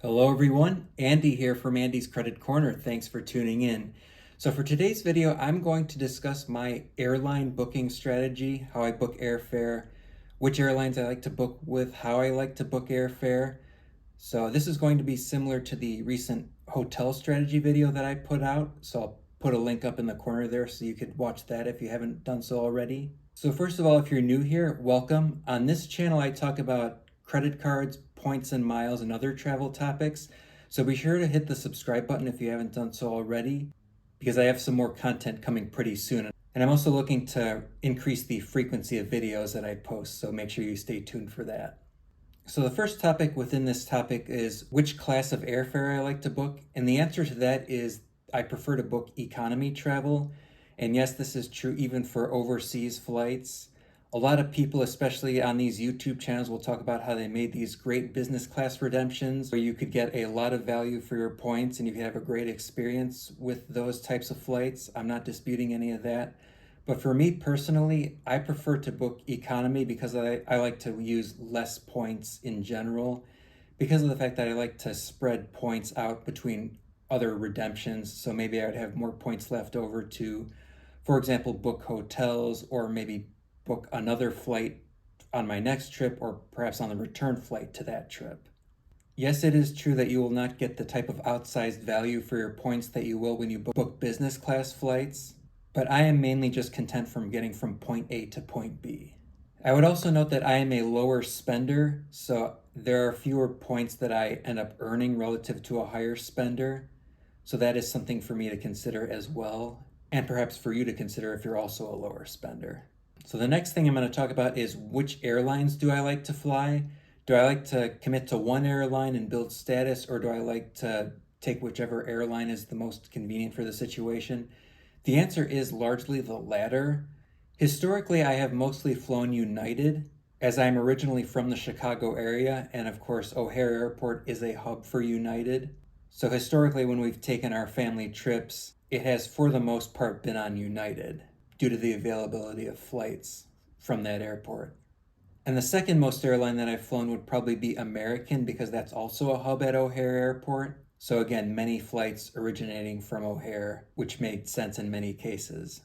Hello everyone, Andy here from Andy's Credit Corner. Thanks for tuning in. So for today's video, I'm going to discuss my airline booking strategy, how I book airfare, which airlines I like to book with, how I like to book airfare. So this is going to be similar to the recent hotel strategy video that I put out. So I'll put a link up in the corner there so you could watch that if you haven't done so already. So first of all, if you're new here, welcome. On this channel, I talk about credit cards, points and miles, and other travel topics. So be sure to hit the subscribe button if you haven't done so already, because I have some more content coming pretty soon. And I'm also looking to increase the frequency of videos that I post, so make sure you stay tuned for that. So the first topic within this topic is which class of airfare I like to book. And the answer to that is I prefer to book economy travel. And yes, this is true even for overseas flights. A lot of people, especially on these YouTube channels, will talk about how they made these great business class redemptions where you could get a lot of value for your points and you could have a great experience with those types of flights. I'm not disputing any of that. But for me personally, I prefer to book economy because I like to use less points in general because of the fact that I like to spread points out between other redemptions. So maybe I would have more points left over to, for example, book hotels or maybe book another flight on my next trip or perhaps on the return flight to that trip. Yes, it is true that you will not get the type of outsized value for your points that you will when you book business class flights, but I am mainly just content from getting from point A to point B. I would also note that I am a lower spender, so there are fewer points that I end up earning relative to a higher spender. So that is something for me to consider as well, and perhaps for you to consider if you're also a lower spender. So the next thing I'm going to talk about is which airlines do I like to fly? Do I like to commit to one airline and build status, or do I like to take whichever airline is the most convenient for the situation? The answer is largely the latter. Historically, I have mostly flown United, as I'm originally from the Chicago area, and of course, O'Hare Airport is a hub for United. So historically, when we've taken our family trips, it has for the most part been on United due to the availability of flights from that airport. And the second most airline that I've flown would probably be American because that's also a hub at O'Hare Airport. So again, many flights originating from O'Hare, which made sense in many cases.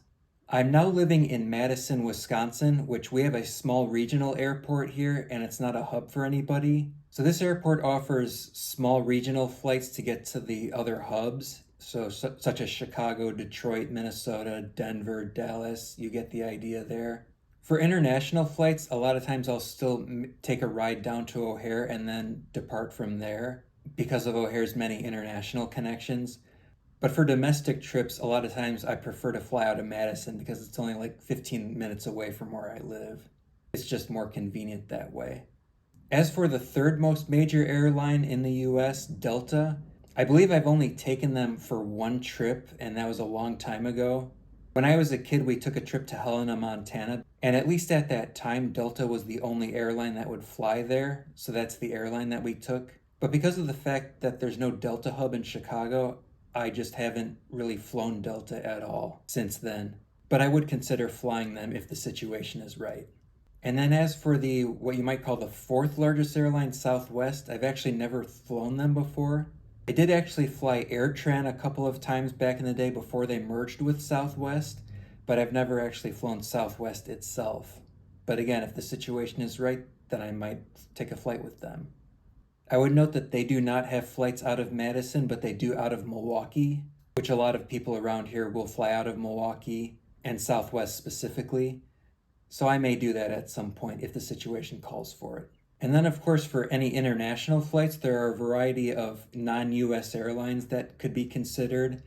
I'm now living in Madison, Wisconsin, which we have a small regional airport here and it's not a hub for anybody. So this airport offers small regional flights to get to the other hubs. So such as Chicago, Detroit, Minnesota, Denver, Dallas, you get the idea there. For international flights, a lot of times I'll still take a ride down to O'Hare and then depart from there because of O'Hare's many international connections. But for domestic trips, a lot of times I prefer to fly out of Madison because it's only like 15 minutes away from where I live. It's just more convenient that way. As for the third most major airline in the US, Delta, I believe I've only taken them for one trip, and that was a long time ago. When I was a kid, we took a trip to Helena, Montana, and at least at that time, Delta was the only airline that would fly there, so that's the airline that we took. But because of the fact that there's no Delta hub in Chicago, I just haven't really flown Delta at all since then. But I would consider flying them if the situation is right. And then as for the what you might call the fourth largest airline, Southwest, I've actually never flown them before. I did actually fly AirTran a couple of times back in the day before they merged with Southwest, but I've never actually flown Southwest itself. But again, if the situation is right, then I might take a flight with them. I would note that they do not have flights out of Madison, but they do out of Milwaukee, which a lot of people around here will fly out of Milwaukee and Southwest specifically. So I may do that at some point if the situation calls for it. And then, of course, for any international flights, there are a variety of non-US airlines that could be considered.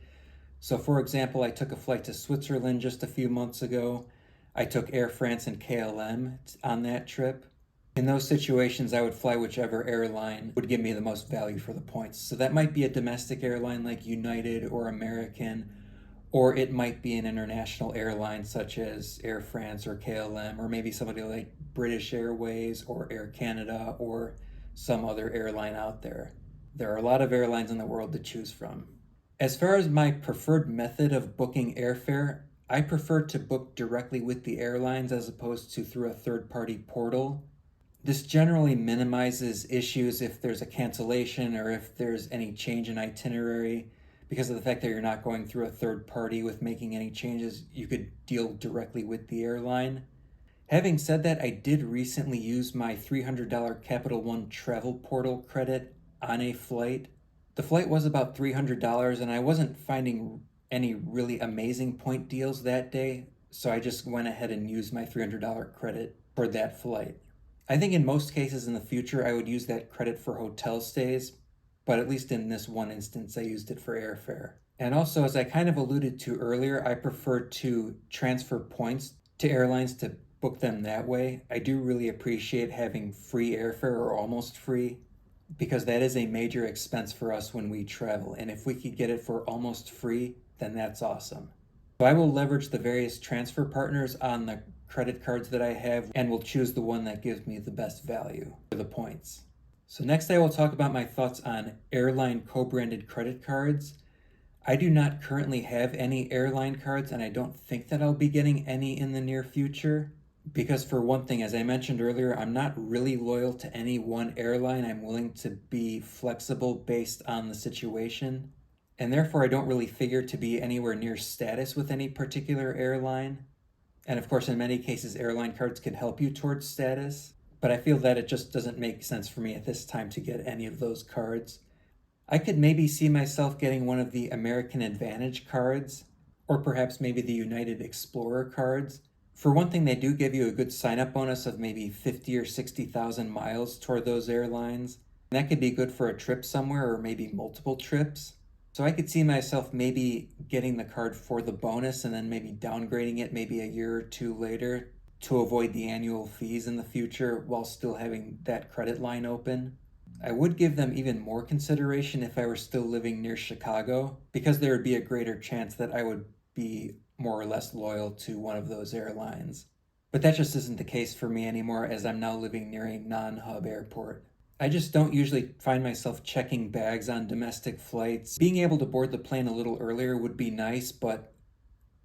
So, for example, I took a flight to Switzerland just a few months ago. I took Air France and KLM on that trip. In those situations, I would fly whichever airline would give me the most value for the points. So that might be a domestic airline like United or American, or it might be an international airline such as Air France or KLM, or maybe somebody like British Airways or Air Canada or some other airline out there. There are a lot of airlines in the world to choose from. As far as my preferred method of booking airfare, I prefer to book directly with the airlines as opposed to through a third-party portal. This generally minimizes issues if there's a cancellation or if there's any change in itinerary. Because of the fact that you're not going through a third party with making any changes, you could deal directly with the airline. Having said that, I did recently use my $300 Capital One travel portal credit on a flight. The flight was about $300 and I wasn't finding any really amazing point deals that day, so I just went ahead and used my $300 credit for that flight. I think in most cases in the future I would use that credit for hotel stays, but at least in this one instance I used it for airfare. And also, as I kind of alluded to earlier, I prefer to transfer points to airlines to book them that way. I do really appreciate having free airfare or almost free, because that is a major expense for us when we travel. And if we could get it for almost free, then that's awesome. So I will leverage the various transfer partners on the credit cards that I have and will choose the one that gives me the best value for the points. So next I will talk about my thoughts on airline co-branded credit cards. I do not currently have any airline cards, and I don't think that I'll be getting any in the near future. Because for one thing, as I mentioned earlier, I'm not really loyal to any one airline. I'm willing to be flexible based on the situation. And therefore, I don't really figure to be anywhere near status with any particular airline. And of course, in many cases, airline cards can help you towards status. But I feel that it just doesn't make sense for me at this time to get any of those cards. I could maybe see myself getting one of the American Advantage cards, or perhaps maybe the United Explorer cards. For one thing, they do give you a good sign-up bonus of maybe 50 or 60,000 miles toward those airlines. And that could be good for a trip somewhere or maybe multiple trips. So I could see myself maybe getting the card for the bonus and then maybe downgrading it maybe a year or two later to avoid the annual fees in the future while still having that credit line open. I would give them even more consideration if I were still living near Chicago, because there would be a greater chance that I would be more or less loyal to one of those airlines. But that just isn't the case for me anymore, as I'm now living near a non-hub airport. I just don't usually find myself checking bags on domestic flights. Being able to board the plane a little earlier would be nice, but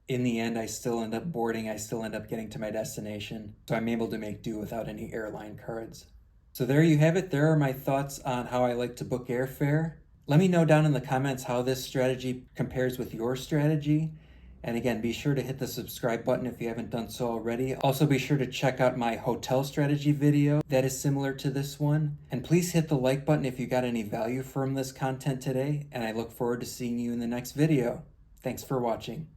in the end I still end up boarding, I still end up getting to my destination, so I'm able to make do without any airline cards. So there you have it. There are my thoughts on how I like to book airfare. Let me know down in the comments how this strategy compares with your strategy. And again, be sure to hit the subscribe button if you haven't done so already. Also, be sure to check out my hotel strategy video that is similar to this one. And please hit the like button if you got any value from this content today. And I look forward to seeing you in the next video. Thanks for watching.